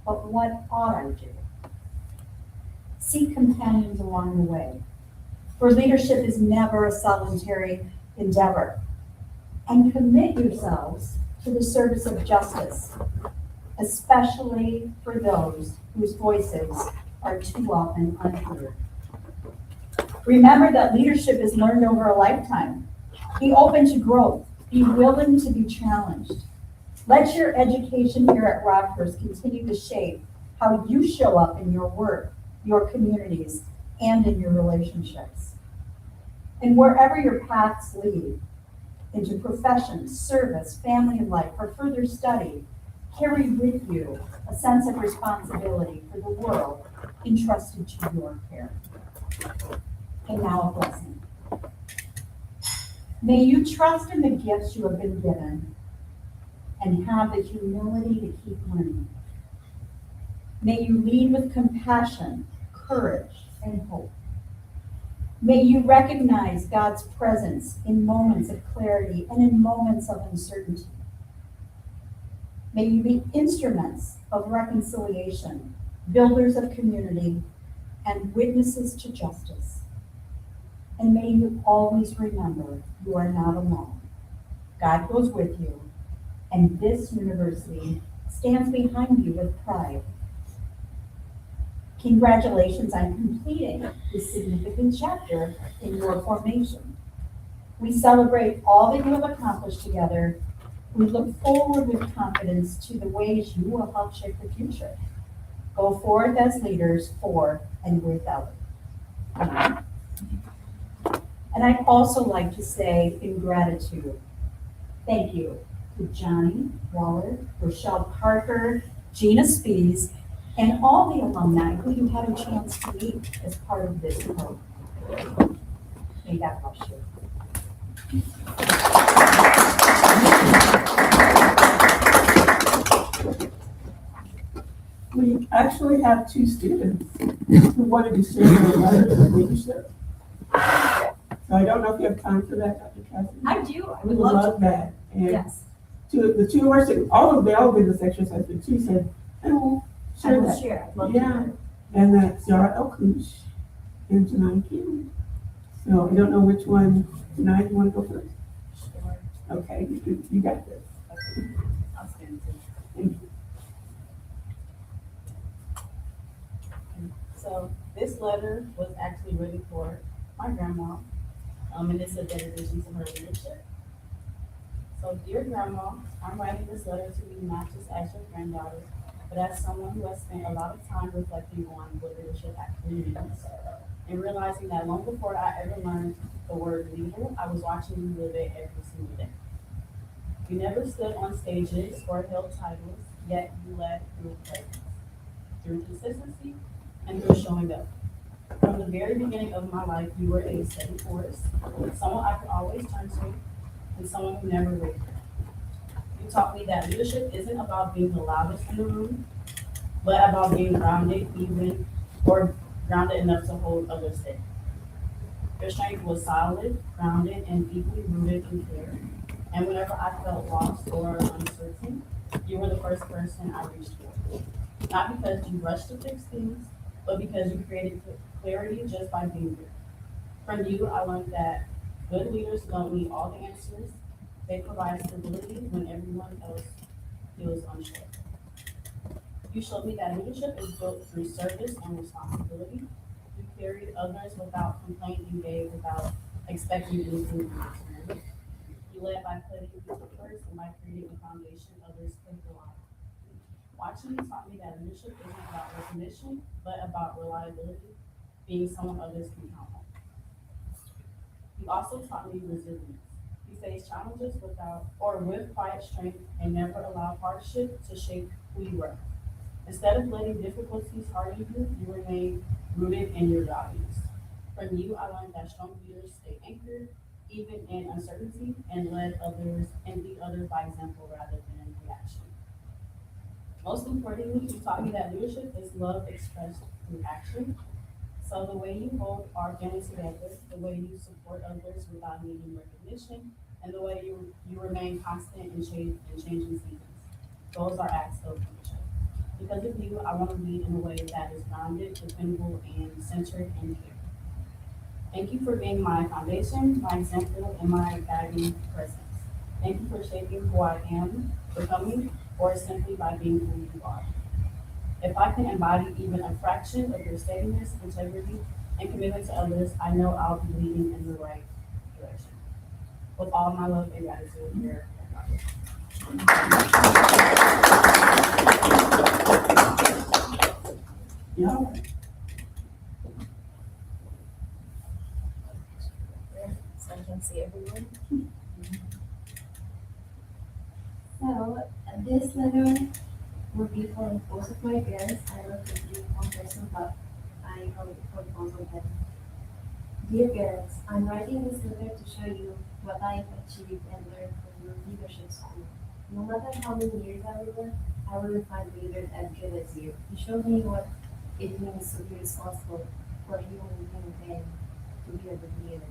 but what ought I do? Seek companions along the way, for leadership is never a solitary endeavor. And commit yourselves to the service of justice, especially for those whose voices are too often unheard. Remember that leadership is learned over a lifetime. Be open to growth. Be willing to be challenged. Let your education here at Rockhurst continue to shape how you show up in your work, your communities, and in your relationships. And wherever your paths lead, into profession, service, family life, or further study, carry with you a sense of responsibility for the world entrusted to your care. And now a blessing. May you trust in the gifts you have been given and have the humility to keep learning. May you lead with compassion, courage, and hope. May you recognize God's presence in moments of clarity and in moments of uncertainty. May you be instruments of reconciliation, builders of community, and witnesses to justice. And may you always remember you are not alone. God goes with you, and this university stands behind you with pride. Congratulations on completing this significant chapter in your formation. We celebrate all that you have accomplished together. We look forward with confidence to the ways you will help shape the future. Go forth as leaders for and with others. Amen. And I'd also like to say in gratitude, thank you to Johnny Waller, Rochelle Parker, Gina Spees, and all the alumni who you had a chance to meet as part of this program. May God bless you. We actually have two students who wanted to share their letters of leadership. So I don't know if you have time for that, Dr. Cassidy. I do. I We would would love love that. And Yes. the two of us, they all been the sexual side, but two said, I will I share will that. share. I'd love to Yeah. hear it. And that's Yara Elkush and Janai Kim. So I don't know which one. Janai, you want to go first? Sure. Okay, you got this. Okay. I'll stand too. Thank you. So this letter was actually written for my grandma, and it's a dedication to her leadership. So dear grandma, I'm writing this letter to you not just as your granddaughter, but as someone who has spent a lot of time reflecting on what leadership actually means, and realizing that long before I ever learned the word leader, I was watching you live it every single day. You never stood on stages or held titles, yet you led through presence, through consistency, and through showing up. From the very beginning of my life, you were a steady force, someone I could always turn to, and someone who never wavered. You taught me that leadership isn't about being the loudest in the room, but about being grounded grounded enough to hold others steady. Your strength was solid, grounded, and deeply rooted in care. And whenever I felt lost or uncertain, you were the first person I reached for. Not because you rushed to fix things, but because you created clarity just by being there. From you, I learned that good leaders don't need all the answers. They provide stability when everyone else feels unsure. You showed me that leadership is built through service and responsibility. You carried others without complaint. You gave without expecting anything in return. You led by putting people first and by creating a foundation others could rely on. Watching you taught me that leadership isn't about recognition, but about reliability, being someone others can count on. You also taught me resilience. You faced challenges with quiet strength and never allowed hardship to shape who you were. Instead of letting difficulties harden you, you remained rooted in your values. From you, I learned that strong leaders stay anchored, even in uncertainty, and lead others by example rather than reaction. Most importantly, you taught me that leadership is love expressed through action. So the way you hold our family together, the way you support others without needing recognition, and the way you remain constant in changing seasons. Those are acts of leadership. Because of you, I want to lead in a way that is grounded, dependable, and centered in care. Thank you for being my foundation, my example, and my guiding presence. Thank you for shaping who I am becoming, or simply by being who you are. If I can embody even a fraction of your steadiness, integrity, and commitment to others, I know I'll be leading in the right direction. With all my love and gratitude, here. Yeah. So I can see everyone. So, this letter will be for both of my parents. I wrote it in one person, but I wrote it for both of them. Dear parents, I'm writing this letter to show you what I've achieved and learned from your leadership school. No matter how many years I will live, I will find leaders as good as you. You showed me what it means to be responsible for human being and to be a good leader.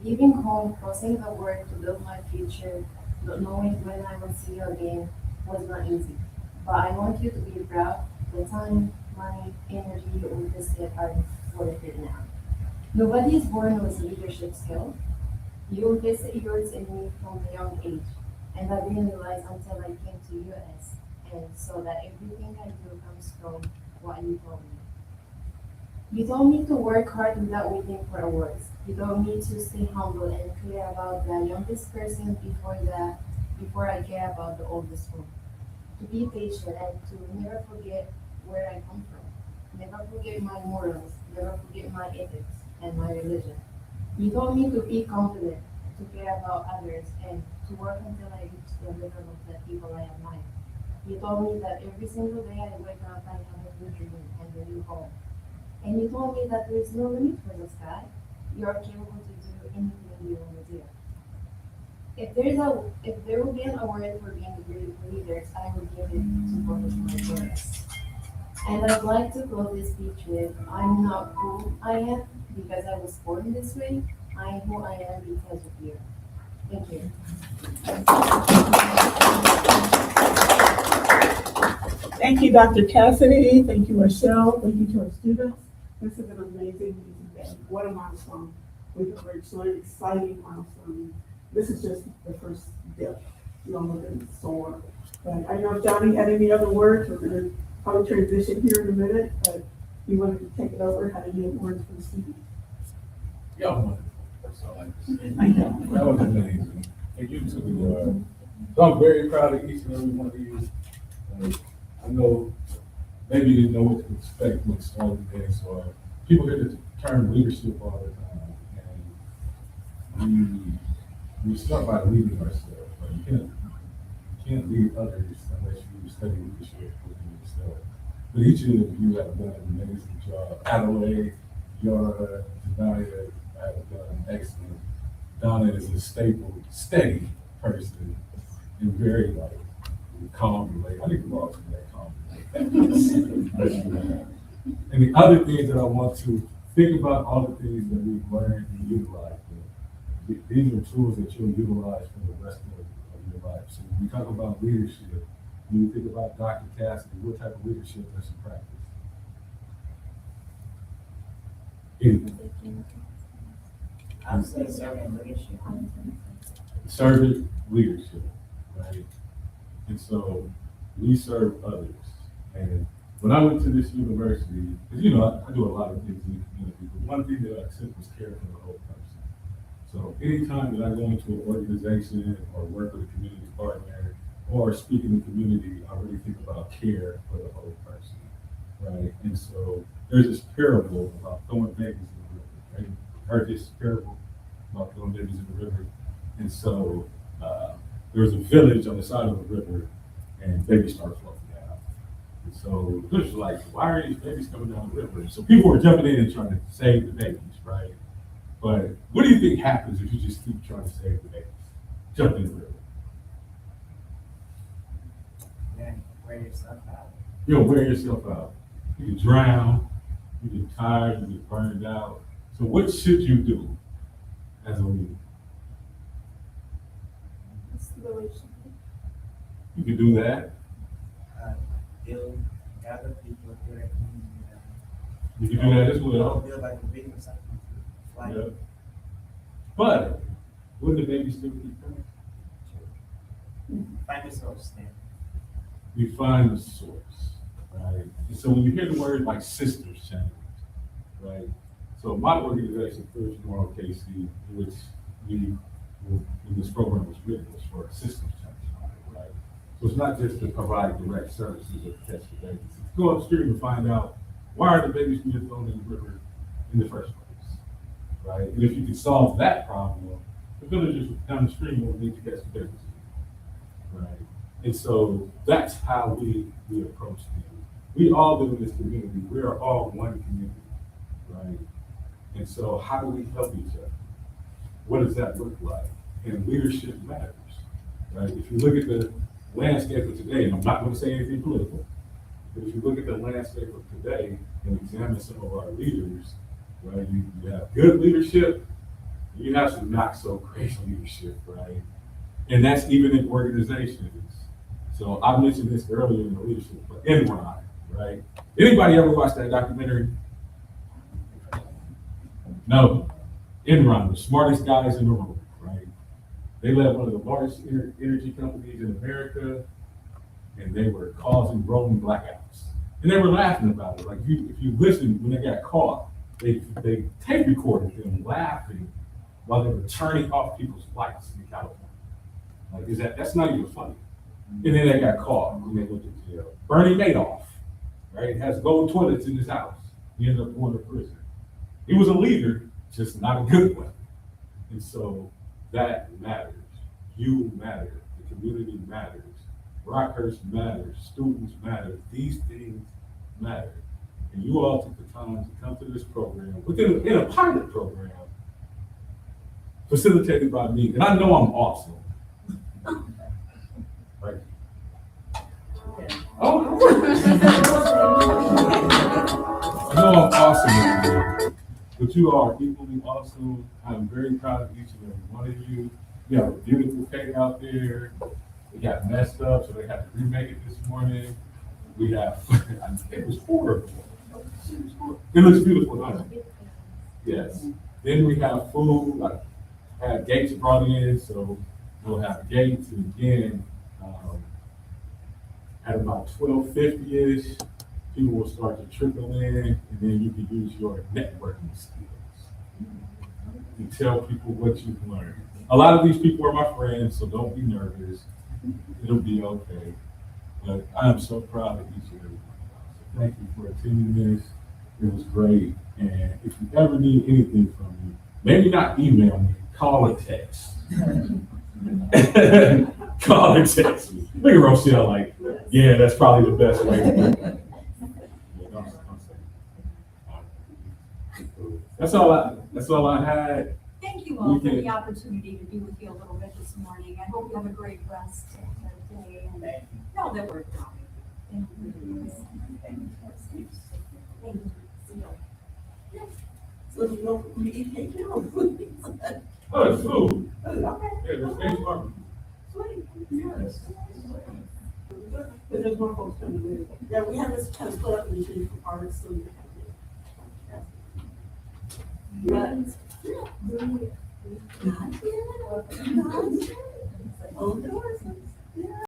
Leaving home, crossing the world to build my future, not knowing when I will see you again, was not easy. But I want you to be proud. The time, money, energy you invested are worth it now. Nobody is born with leadership skill. You invested yours in me from a young age, and I didn't realize until I came to US, and so that everything I do comes from what you told me. You told me to work hard without waiting for awards. You told me to stay humble and care about the youngest person before I care about the oldest one. To be patient and to never forget where I come from. Never forget my morals, never forget my ethics and my religion. You told me to be confident, to care about others, and to work until I reach the level of the people I admire. You told me that every single day I wake up I have a new dream and a new goal. And you told me that there is no limit for the sky. You are capable to do anything you want to do. If there will be an award for being a great leaders, I will give it to both of my parents. And I'd like to close this speech with I'm not who I am because I was born this way. I am who I am because of you. Thank you. Thank you, Dr. Cassidy. Thank you, Rochelle. Thank you to our students. This is an amazing day. What a milestone. We've reached an exciting milestone. This is just the first dip. You all have been so. But I don't know if Johnny had any other words. We're going to probably transition here in a minute, but you wanted to take it over. Had any words for the students? Y'all wonderful. That's all I can say. I know. That was amazing. And you too. So I'm very proud of each and every one of you. I know maybe you didn't know what to expect when it started today. So people hear the term leadership all the time. And we start by leading ourselves. But you can't lead others unless you study leadership within yourself. But each of you have done an amazing job. Adelaide, Yara, Janaya have done excellent. Donna is a stable, steady person and very like calm. Like I think we're all that calm. And the other things that I want to think about all the things that we've learned and utilized. These are tools that you'll utilize for the rest of your life. So when we talk about leadership, when you think about Dr. Cassidy, what type of leadership does she practice? Anything. I'll say servant leadership. Servant leadership, right? And so we serve others. And when I went to this university, because I do a lot of things in the community, but one thing that I took was care for the whole person. So anytime that I go into an organization or work with a community partner or speak in the community, I really think about care for the whole person, right? And so there's this parable about throwing babies in the river, right? Heard this parable about throwing babies in the river. And so there was a village on the side of the river and babies started floating down. And so it was like, why are these babies coming down the river? And so people were jumping in and trying to save the babies, right? But what do you think happens if you just keep trying to save the babies? Jump in the river. Then wear yourself out. You'll wear yourself out. You can drown, you get tired, you get burned out. So what should you do as a leader? You can do that. Build gather people, do that community. You can do that as Don't well. feel like a big or something. Like, Yeah. But wouldn't the baby still keep coming? find yourself stand. We find the source, right? And so when you hear the word like sisters challenge, right? So my organization, First Moral KC, which we, when this program was written, was for a sisters challenge, right? So it's not just to provide direct services or catch the babies. It's to go upstream and find out why are the babies being thrown in the river in the first place, right? And if you can solve that problem, the villagers downstream won't need to catch the babies, right? And so that's how we approach things. We all live in this community. We are all one community, right? And so how do we help each other? What does that look like? And leadership matters, right? If you look at the landscape of today, and I'm not going to say anything political, but if you look at the landscape of today and examine some of our leaders, right? You have good leadership, you have some not so great leadership, right? And that's even in organizations. So I mentioned this earlier in the leadership, but Enron, right? Anybody ever watched that documentary? No. Enron, the smartest guys in the room, right? They led one of the largest energy companies in America, and they were causing rolling blackouts. And they were laughing about it. Like if you listen, when they got caught, they tape recorded them laughing while they were turning off people's lights in California. Like, that's not even funny. And then they got caught and they went to jail. Bernie Madoff, right, has gold toilets in his house. He ended up going to prison. He was a leader, just not a good one. And so that matters. You matter. The community matters. Rockhurst matters. Students matter. These things matter. And you all took the time to come to this program in a pilot program facilitated by me. And I know I'm awesome. Right. Oh, I know I'm awesome, but you are equally awesome. I'm very proud of each and every one of you. We have a beautiful cake out there. It got messed up, so they had to remake it this morning. We have, it was horrible. It looks beautiful, doesn't it? Yes. Then we have food, like, had Gates brought in, so we'll have Gates, and again, at about 12:50-ish, people will start to trickle in, and then you can use your networking skills and tell people what you've learned. A lot of these people are my friends, so don't be nervous. It'll be okay. But I am so proud of each and every one of y'all. So thank you for attending this. It was great. And if you ever need anything from me, maybe not email me, call or text. Call or text me. Look at Rochelle like, yeah, that's probably the best way to do it. Yeah, don't say. That's all I had. Thank you all for the opportunity to be with you a little bit this morning. I hope you have a great rest of the day and know that we're proud of you. Thank you. Thank you. So you know, we eat cake now, please. Oh, it's food. Okay. Yeah, there's things for Sweet. Yes. But there's more folks coming in. Yeah, we have this kind of split up in the for artists, so you have to. But. Not yet. Not yet. Oh, doors. Yeah.